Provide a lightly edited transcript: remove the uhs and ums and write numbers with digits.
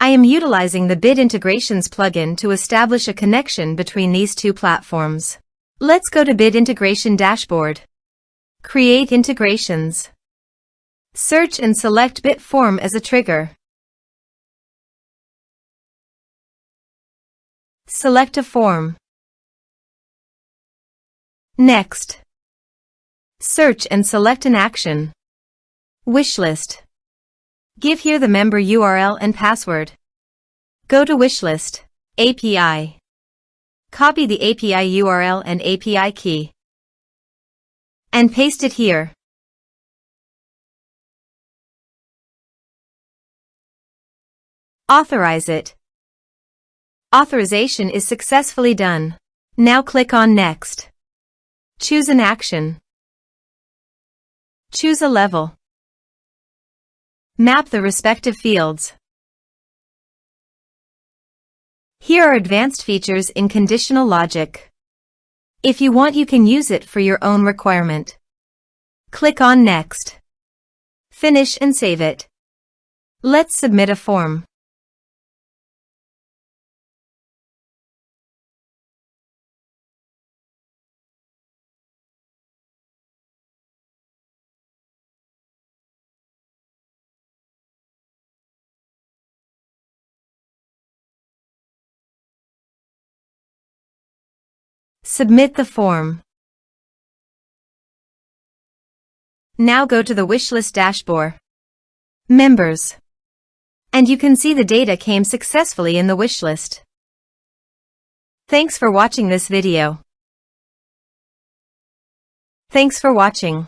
I am utilizing the Bid Integrations plugin to establish a connection between these two platforms. Let's go to Bid Integration Dashboard. Create integrations. Search and select Bid Form as a trigger. Select a form. Next. Search and select an action. WishList. Give here the member URL and password. Go to WishList API. Copy the API URL and API key. And paste it here. Authorize it. Authorization is successfully done. Now click on Next. Choose an action. Choose a level. Map the respective fields. Here are advanced features in conditional logic. If you want, you can use it for your own requirement. Click on Next. Finish and save it. Let's submit a form. Submit the form. Now go to the WishList dashboard. Members. And you can see the data came successfully in the WishList. Thanks for watching this video. Thanks for watching.